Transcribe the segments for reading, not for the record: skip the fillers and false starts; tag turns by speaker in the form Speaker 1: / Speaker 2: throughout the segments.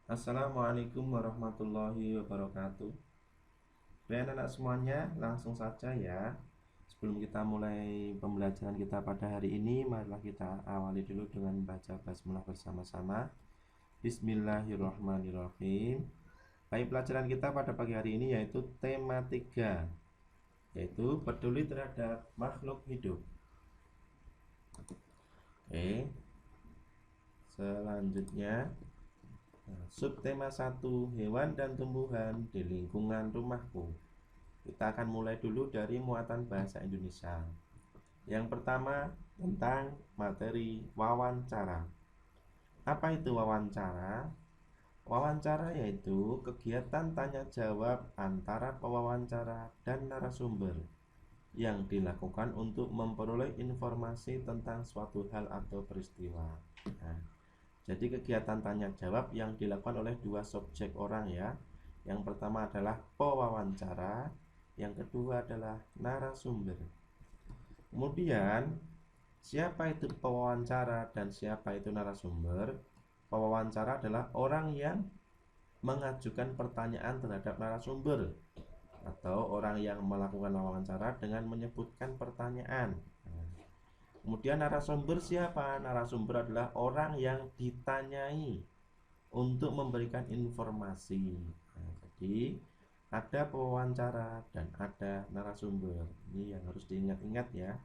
Speaker 1: Assalamualaikum warahmatullahi wabarakatuh. Baik anak semuanya, langsung saja ya. Sebelum kita mulai pembelajaran kita pada hari ini, marilah kita awali dulu dengan baca basmalah bersama-sama. Bismillahirrahmanirrahim. Baik, pelajaran kita pada pagi hari ini yaitu tema 3, yaitu peduli terhadap makhluk hidup. Oke. Selanjutnya, subtema 1, hewan dan tumbuhan di lingkungan rumahku. Kita akan mulai dulu dari muatan bahasa Indonesia. Yang pertama, tentang materi wawancara. Apa itu wawancara? Wawancara yaitu kegiatan tanya jawab antara pewawancara dan narasumber yang dilakukan untuk memperoleh informasi tentang suatu hal atau peristiwa. Nah, jadi kegiatan tanya jawab yang dilakukan oleh dua subjek orang ya. Yang pertama adalah pewawancara, yang kedua adalah narasumber. Kemudian, siapa itu pewawancara dan siapa itu narasumber? Pewawancara adalah orang yang mengajukan pertanyaan terhadap narasumber, atau orang yang melakukan wawancara dengan menyebutkan pertanyaan. Kemudian narasumber siapa? Narasumber adalah orang yang ditanyai untuk memberikan informasi. Jadi ada pewawancara dan ada narasumber. Ini yang harus diingat-ingat ya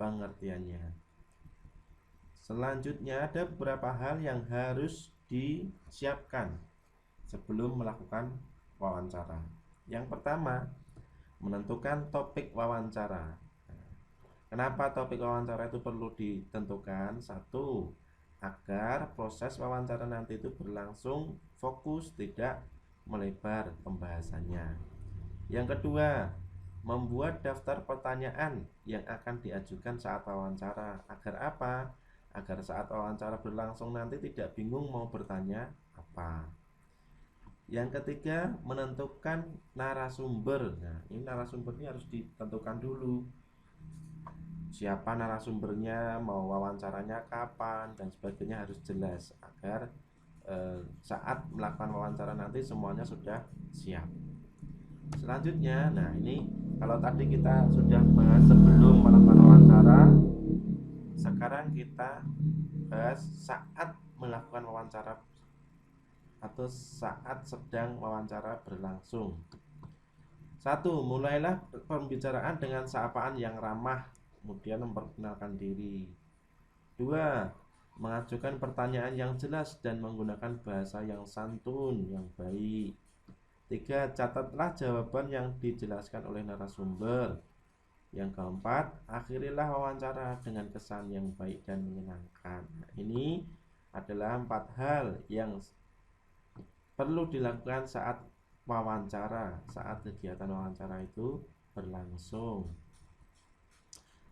Speaker 1: pengertiannya. Selanjutnya ada beberapa hal yang harus disiapkan sebelum melakukan wawancara. Yang pertama, menentukan topik wawancara. Kenapa topik wawancara itu perlu ditentukan? Satu, agar proses wawancara nanti itu berlangsung fokus, tidak melebar pembahasannya. Yang kedua, membuat daftar pertanyaan yang akan diajukan saat wawancara. Agar apa? Agar saat wawancara berlangsung nanti tidak bingung mau bertanya apa. Yang ketiga, menentukan narasumber. Nah, ini narasumber ini harus ditentukan dulu. Siapa narasumbernya, mau wawancaranya kapan, dan sebagainya harus jelas agar saat melakukan wawancara nanti semuanya sudah siap. Selanjutnya, nah ini kalau tadi kita sudah bahas sebelum melakukan wawancara, sekarang kita bahas saat melakukan wawancara atau saat sedang wawancara berlangsung. Satu, mulailah pembicaraan dengan sapaan yang ramah, kemudian memperkenalkan diri. Dua, mengajukan pertanyaan yang jelas dan menggunakan bahasa yang santun, yang baik. Tiga, catatlah jawaban yang dijelaskan oleh narasumber. Yang keempat, akhirilah wawancara dengan kesan yang baik dan menyenangkan. Nah, ini adalah 4 hal yang perlu dilakukan saat wawancara, saat kegiatan wawancara itu berlangsung.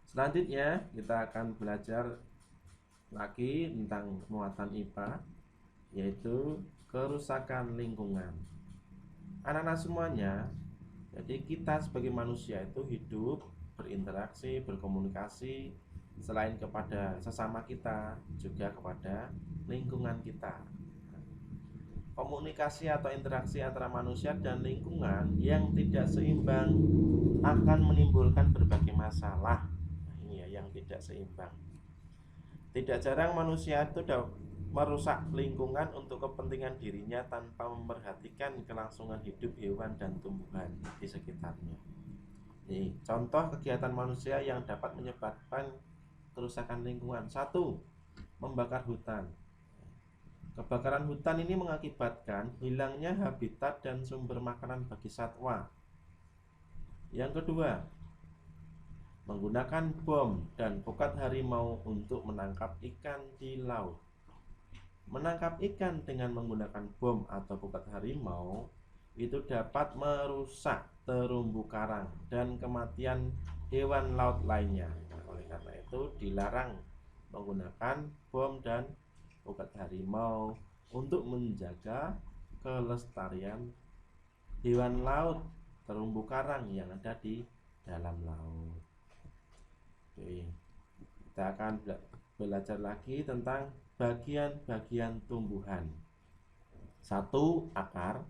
Speaker 1: Selanjutnya kita akan belajar lagi tentang muatan IPA, yaitu kerusakan lingkungan. Anak-anak semuanya, jadi kita sebagai manusia itu hidup, berinteraksi, berkomunikasi selain kepada sesama kita, juga kepada lingkungan kita. Komunikasi atau interaksi antara manusia dan lingkungan yang tidak seimbang akan menimbulkan berbagai masalah. Nah, ini ya yang tidak seimbang. Tidak jarang manusia itu merusak lingkungan untuk kepentingan dirinya tanpa memperhatikan kelangsungan hidup hewan dan tumbuhan di sekitarnya. Nih, contoh kegiatan manusia yang dapat menyebabkan kerusakan lingkungan. Satu, membakar hutan. Kebakaran hutan ini mengakibatkan hilangnya habitat dan sumber makanan bagi satwa. Yang kedua, menggunakan bom dan pukat harimau untuk menangkap ikan di laut. Menangkap ikan dengan menggunakan bom atau pukat harimau itu dapat merusak terumbu karang dan kematian hewan laut lainnya. Nah, oleh karena itu dilarang menggunakan bom dan pukat harimau untuk menjaga kelestarian hewan laut, terumbu karang yang ada di dalam laut. Oke, kita akan belajar lagi tentang bagian-bagian tumbuhan. Satu, akar.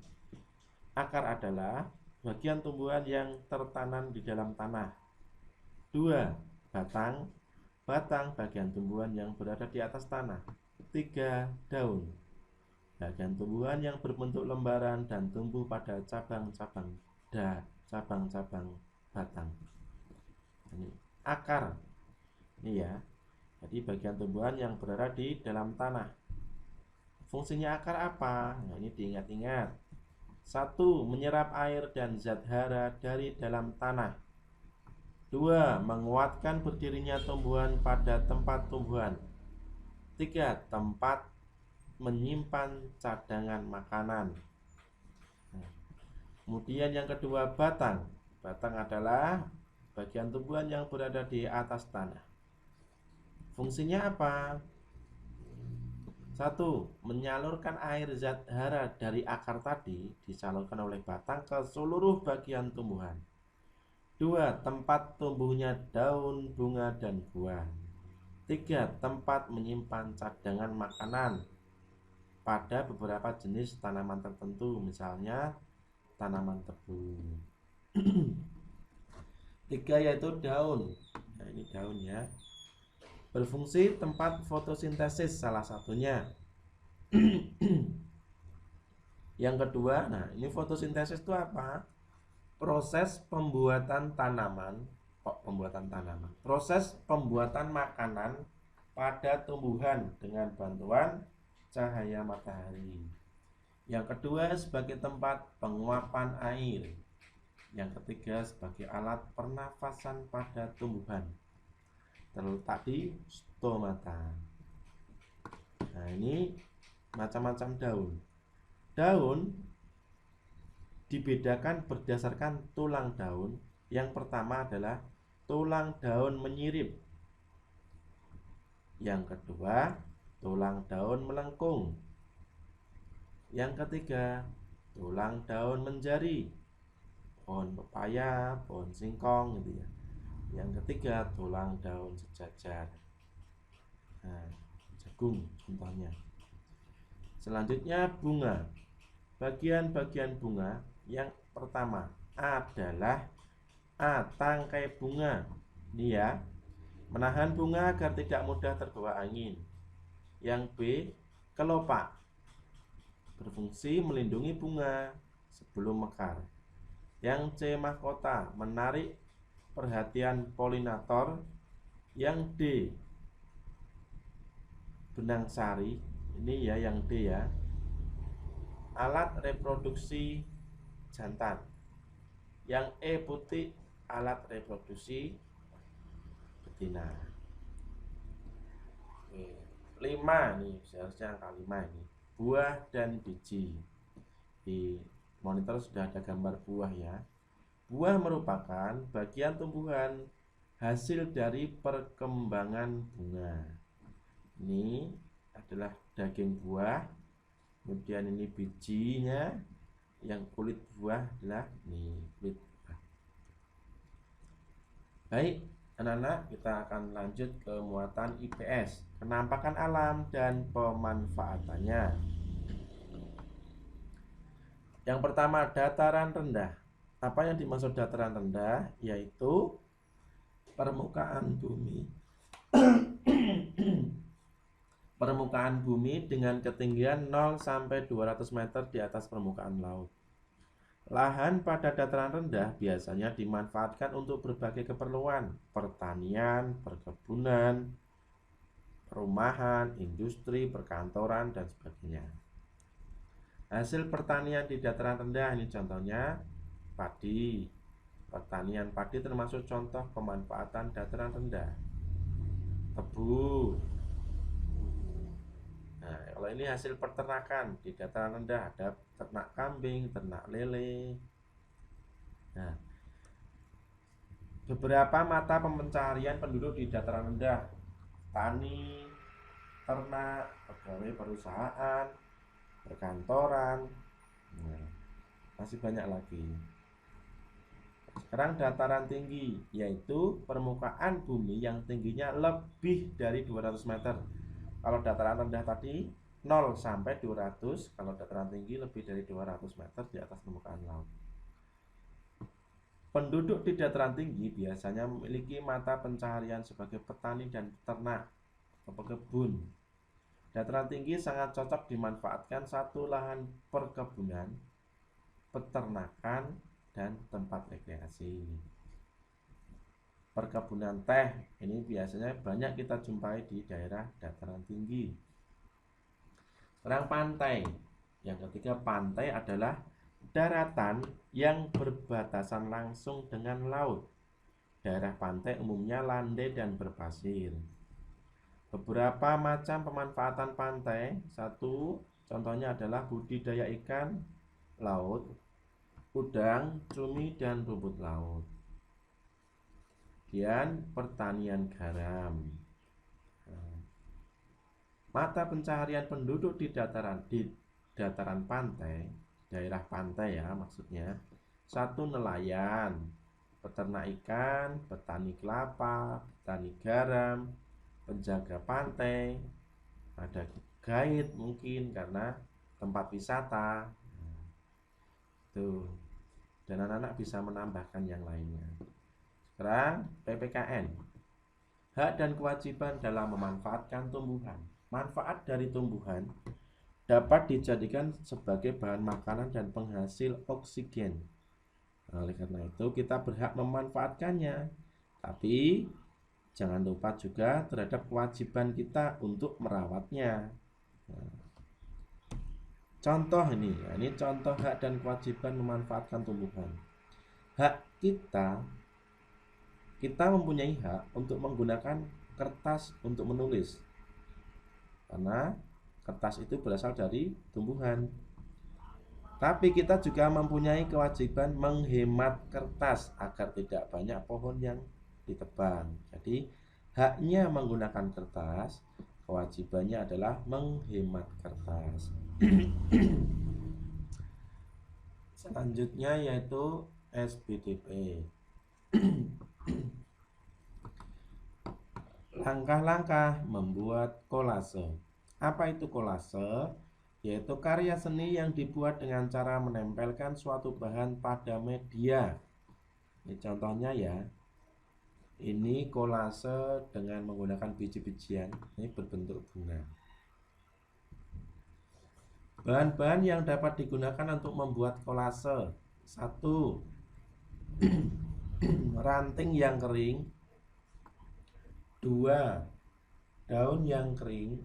Speaker 1: Akar adalah bagian tumbuhan yang tertanam di dalam tanah. Dua, batang. Batang bagian tumbuhan yang berada di atas tanah. Tiga, daun. Bagian tumbuhan yang berbentuk lembaran dan tumbuh pada cabang-cabang cabang-cabang batang. Ini akar. Ini ya. Jadi bagian tumbuhan yang berada di dalam tanah. Fungsinya akar apa? Nah, ini diingat-ingat. Satu, menyerap air dan zat hara dari dalam tanah. Dua, menguatkan berdirinya tumbuhan pada tempat tumbuhan. Tiga, tempat menyimpan cadangan makanan. Kemudian yang kedua, batang. Batang adalah bagian tumbuhan yang berada di atas tanah. Fungsinya apa? Satu, menyalurkan air zat hara dari akar tadi disalurkan oleh batang ke seluruh bagian tumbuhan. Dua, tempat tumbuhnya daun, bunga, dan buah. Tiga, tempat menyimpan cadangan makanan pada beberapa jenis tanaman tertentu, misalnya tanaman tebu. Tiga, yaitu daun. Nah, ini daunnya. Berfungsi tempat fotosintesis salah satunya. Yang kedua, nah ini fotosintesis itu apa? Proses pembuatan tanaman. Proses pembuatan makanan pada tumbuhan dengan bantuan cahaya matahari. Yang kedua, sebagai tempat penguapan air. Yang ketiga, sebagai alat pernafasan pada tumbuhan, terletak di stomata. Nah, ini macam-macam daun. Daun dibedakan berdasarkan tulang daun. Yang pertama adalah tulang daun menyirip. Yang kedua, tulang daun melengkung. Yang ketiga, tulang daun menjari. Pohon pepaya, pohon singkong gitu ya. Yang ketiga, tulang daun sejajar. Nah, jagung contohnya. Selanjutnya, bunga. Bagian-bagian bunga yang pertama adalah A, tangkai bunga. Ini ya, menahan bunga agar tidak mudah terbawa angin. Yang B, kelopak. Berfungsi melindungi bunga sebelum mekar. Yang C, mahkota, menarik perhatian polinator. Yang D, benang sari. Ini ya yang D ya, alat reproduksi jantan. Yang E, putih, alat reproduksi betina. Oke. 5 nih, seharusnya angka 5 ini. Buah dan biji. Di monitor sudah ada gambar buah ya. Buah merupakan bagian tumbuhan hasil dari perkembangan bunga. Ini adalah daging buah. Kemudian ini bijinya. Yang kulit buah adalah ini kulit buah. Baik, anak-anak, kita akan lanjut ke muatan IPS, penampakan alam dan pemanfaatannya. Yang pertama, dataran rendah. Apa yang dimaksud dataran rendah? Yaitu permukaan bumi permukaan bumi dengan ketinggian 0 sampai 200 meter di atas permukaan laut. Lahan pada dataran rendah biasanya dimanfaatkan untuk berbagai keperluan, pertanian, perkebunan, perumahan, industri, perkantoran, dan sebagainya. Hasil pertanian di dataran rendah ini contohnya padi. Pertanian padi termasuk contoh pemanfaatan dataran rendah. Tebu. Nah, kalau ini hasil peternakan di dataran rendah, ada ternak kambing, ternak lele. Nah, beberapa mata pencaharian penduduk di dataran rendah: tani, ternak, pegawai perusahaan, perkantoran. Nah, masih banyak lagi. Sekarang dataran tinggi, yaitu permukaan bumi yang tingginya lebih dari 200 meter. Kalau dataran rendah tadi 0 sampai 200 kalau dataran tinggi lebih dari 200 meter di atas permukaan laut. Penduduk di dataran tinggi biasanya memiliki mata pencaharian sebagai petani dan peternak atau pekebun. Dataran tinggi sangat cocok dimanfaatkan satu lahan perkebunan, peternakan, dan tempat rekreasi. Perkebunan teh ini biasanya banyak kita jumpai di daerah dataran tinggi. Sekarang pantai. Yang ketiga, pantai adalah daratan yang berbatasan langsung dengan laut. Daerah pantai umumnya landai dan berpasir. Beberapa macam pemanfaatan pantai. Satu, contohnya adalah budidaya ikan laut, udang, cumi, dan rumput laut. Kemudian pertanian garam. Mata pencaharian penduduk di dataran pantai, daerah pantai ya maksudnya. Satu, nelayan, peternak ikan, petani kelapa, petani garam, penjaga pantai, ada guide mungkin karena tempat wisata. Tuh. Dan anak-anak bisa menambahkan yang lainnya. Sekarang PPKN. Hak dan kewajiban dalam memanfaatkan tumbuhan. Manfaat dari tumbuhan dapat dijadikan sebagai bahan makanan dan penghasil oksigen. Oleh karena itu kita berhak memanfaatkannya. Tapi jangan lupa juga terhadap kewajiban kita untuk merawatnya. Contoh ini contoh hak dan kewajiban memanfaatkan tumbuhan. Hak kita mempunyai hak untuk menggunakan kertas untuk menulis, karena kertas itu berasal dari tumbuhan. Tapi kita juga mempunyai kewajiban menghemat kertas agar tidak banyak pohon yang ditebang. Jadi haknya menggunakan kertas, kewajibannya adalah menghemat kertas. Selanjutnya yaitu SBDP. Langkah-langkah membuat kolase. Apa itu kolase? Yaitu karya seni yang dibuat dengan cara menempelkan suatu bahan pada media. Ini contohnya ya. Ini kolase dengan menggunakan biji-bijian. Ini berbentuk bunga. Bahan-bahan yang dapat digunakan untuk membuat kolase. 1. Ranting yang kering. 2. Daun yang kering.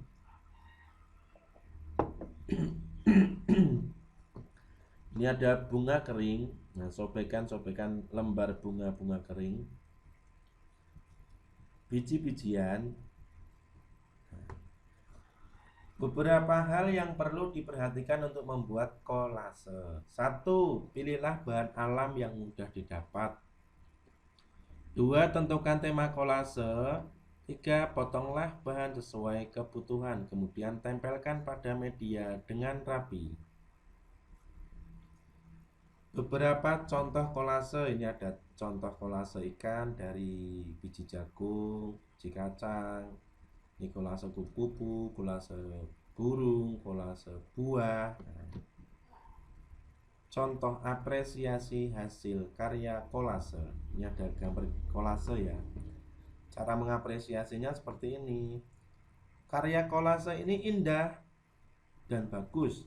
Speaker 1: Ini ada bunga kering. Nah, sobekan lembar bunga-bunga kering. Biji-bijian. Beberapa hal yang perlu diperhatikan untuk membuat kolase. 1. Pilihlah bahan alam yang mudah didapat. 2. Tentukan tema kolase. 3. Potonglah bahan sesuai kebutuhan, kemudian tempelkan pada media dengan rapi. Beberapa contoh kolase. Ini ada contoh kolase ikan dari biji jagung, biji kacang. Ini kolase kupu-kupu, kolase burung, kolase buah. Contoh apresiasi hasil karya kolase. Ini ada gambar kolase ya. Cara mengapresiasinya seperti ini. Karya kolase ini indah dan bagus.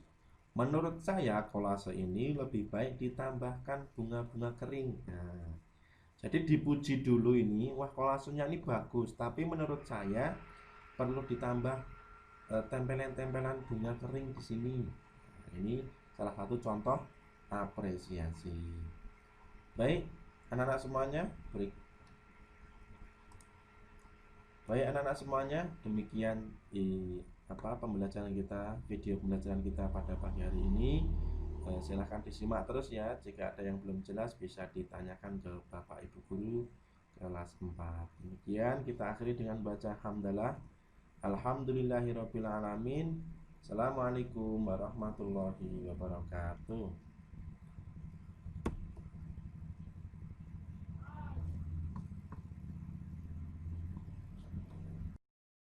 Speaker 1: Menurut saya kolase ini lebih baik ditambahkan bunga-bunga kering. Nah, jadi dipuji dulu ini, wah kolasenya ini bagus, tapi menurut saya perlu ditambah tempelan-tempelan bunga kering di sini. Nah, ini salah satu contoh apresiasi. Baik, anak-anak semuanya, demikian pembelajaran kita, video pembelajaran kita pada pagi hari ini. Silahkan disimak terus ya. Jika ada yang belum jelas bisa ditanyakan ke Bapak Ibu Guru kelas 4. Demikian kita akhiri dengan baca hamdalah. Alhamdulillahirabbil alamin. Assalamualaikum warahmatullahi wabarakatuh.